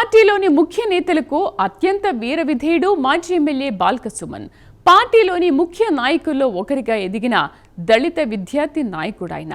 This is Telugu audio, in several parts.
పార్టీలోని ముఖ్య నేతలకు అత్యంత వీరవిధేయుడు మాజీ ఎమ్మెల్యే బాల్క సుమన్. పార్టీలోని ముఖ్య నాయకుల్లో ఒకరిగా ఎదిగిన దళిత విద్యార్థి నాయకుడాయన.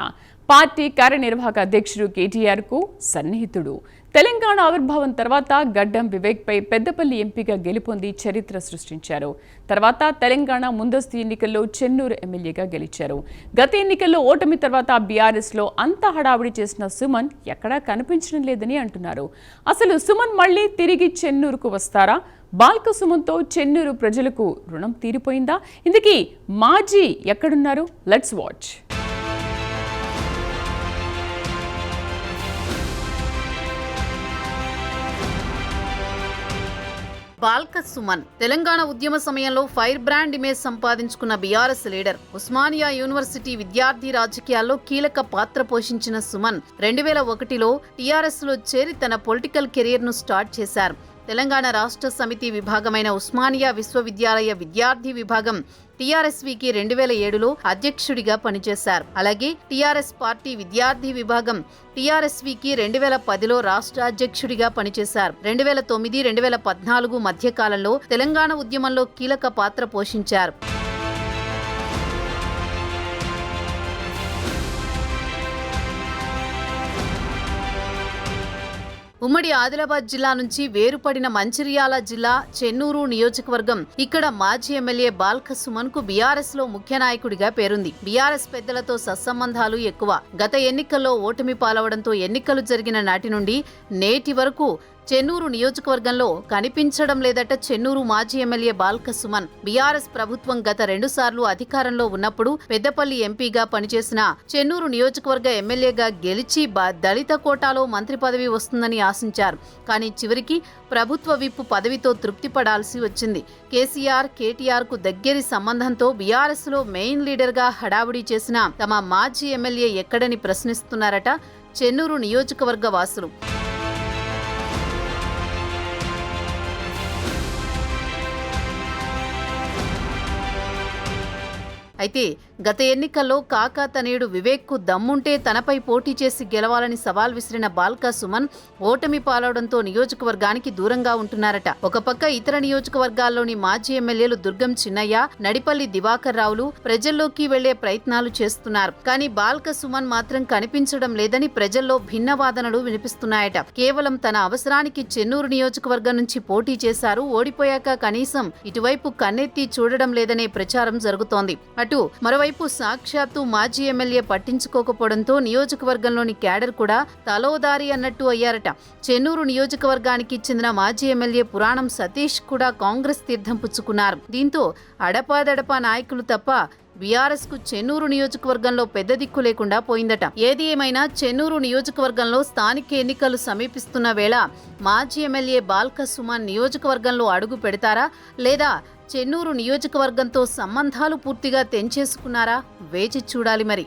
పార్టీ కార్యనిర్వాహక అధ్యక్షుడు కేటీఆర్ కు సన్నిహితుడు. తెలంగాణ ఆవిర్భావం తర్వాత గడ్డం వివేక్ పై పెద్దపల్లి ఎంపీగా గెలుపొంది చరిత్ర సృష్టించారు. తర్వాత తెలంగాణ ముందస్తు ఎన్నికల్లో చెన్నూరు ఎమ్మెల్యేగా గెలిచారు. గత ఎన్నికల్లో ఓటమి తర్వాత బీఆర్ఎస్ లో అంత హడావుడి చేసిన సుమన్ ఎక్కడా కనిపించడం లేదని అంటున్నారు. అసలు సుమన్ మళ్లీ తిరిగి చెన్నూరుకు వస్తారా? బాల్క సుమన్తో చెన్నూరు ప్రజలకు రుణం తీరిపోయిందా? ఇందుకీ మాజీ ఎక్కడున్నారు? Let's watch. బాల్క సుమన్ తెలంగాణ ఉద్యమ సమయంలో ఫైర్ బ్రాండ్ ఇమేజ్ సంపాదించుకున్న బీఆర్ఎస్ లీడర్. ఉస్మానియా యూనివర్సిటీ విద్యార్థి రాజకీయాల్లో కీలక పాత్ర పోషించిన సుమన్ 2001లో టీఆర్ఎస్ లో చేరి తన పొలిటికల్ కెరీర్ ను స్టార్ట్ చేశారు. తెలంగాణ రాష్ట్ర సమితి విభాగమైన ఉస్మానియా విశ్వవిద్యాలయ విద్యార్థి విభాగం టీఆర్ఎస్వీకి 2007లో అధ్యక్షుడిగా పనిచేశారు. అలాగే టీఆర్ఎస్ పార్టీ విద్యార్థి విభాగం టీఆర్ఎస్వీకి 2010లో రాష్ట్ర అధ్యక్షుడిగా పనిచేశారు. 2009-2014 మధ్య కాలంలో తెలంగాణ ఉద్యమంలో కీలక పాత్ర పోషించారు. ఉమ్మడి ఆదిలాబాద్ జిల్లా నుంచి వేరుపడిన మంచిర్యాల జిల్లా చెన్నూరు నియోజకవర్గం. ఇక్కడ మాజీ ఎమ్మెల్యే బాల్క సుమన్ కు బీఆర్ఎస్ లో ముఖ్య నాయకుడిగా పేరుంది. బీఆర్ఎస్ పెద్దలతో సత్సంబంధాలు ఎక్కువ. గత ఎన్నికల్లో ఓటమి పాలవడంతో ఎన్నికలు జరిగిన నాటి నుండి నేటి వరకు చెన్నూరు నియోజకవర్గంలో కనిపించడం లేదట చెన్నూరు మాజీ ఎమ్మెల్యే బాల్క సుమన్. బీఆర్ఎస్ ప్రభుత్వం గత 2 సార్లు అధికారంలో ఉన్నప్పుడు పెద్దపల్లి ఎంపీగా పనిచేసిన చెన్నూరు నియోజకవర్గ ఎమ్మెల్యేగా గెలిచి దళిత కోటాలో మంత్రి పదవి వస్తుందని ఆశించారు. కానీ చివరికి ప్రభుత్వ విప్ పదవితో తృప్తి పడాల్సి వచ్చింది. కేటీఆర్ కు దగ్గరి సంబంధంతో బీఆర్ఎస్ లో మెయిన్ లీడర్ గా హడావుడి చేసిన తమ మాజీ ఎమ్మెల్యే ఎక్కడని ప్రశ్నిస్తున్నారట చెన్నూరు నియోజకవర్గ వాసులు. అయితే గత ఎన్నికల్లో కాకా తనయుడు వివేక్ కు దమ్ముంటే తనపై పోటీ చేసి గెలవాలని సవాల్ విసిరిన బాల్క సుమన్ ఓటమి పాలవడంతో నియోజకవర్గానికి దూరంగా ఉంటున్నారట. ఒక పక్క ఇతర నియోజకవర్గాల్లోని మాజీ ఎమ్మెల్యేలు దుర్గం చిన్నయ్య, నడిపల్లి దివాకర్ రావులు ప్రజల్లోకి వెళ్లే ప్రయత్నాలు చేస్తున్నారు. కానీ బాల్క సుమన్ మాత్రం కనిపించడం లేదని ప్రజల్లో భిన్న వాదనలు వినిపిస్తున్నాయట. కేవలం తన అవసరానికి చెన్నూరు నియోజకవర్గం నుంచి పోటీ చేశారు, ఓడిపోయాక కనీసం ఇటువైపు కన్నెత్తి చూడడం లేదనే ప్రచారం జరుగుతోంది. మరోవైపు సాక్షాత్తు మాజీ ఎమ్మెల్యే పట్టించుకోకపోవడంతో నియోజకవర్గంలోని క్యాడర్ కూడా తలోదారి అన్నట్టు అయ్యారట. చెన్నూరు నియోజకవర్గానికి చెందిన మాజీ ఎమ్మెల్యే పురాణం సతీష్ కూడా కాంగ్రెస్ తీర్థం పుచ్చుకున్నారు. దీంతో అడపాదడపా నాయకులు తప్ప బీఆర్ఎస్ కు చెన్నూరు నియోజకవర్గంలో పెద్ద దిక్కు లేకుండా పోయిందట. ఏది ఏమైనా చెన్నూరు నియోజకవర్గంలో స్థానిక ఎన్నికలు సమీపిస్తున్న వేళ మాజీ ఎమ్మెల్యే బాల్క సుమన్ నియోజకవర్గంలో అడుగు పెడతారా, లేదా చెన్నూరు నియోజకవర్గంతో సంబంధాలు పూర్తిగా తెంచేసుకున్నారా? వేచి చూడాలి మరి.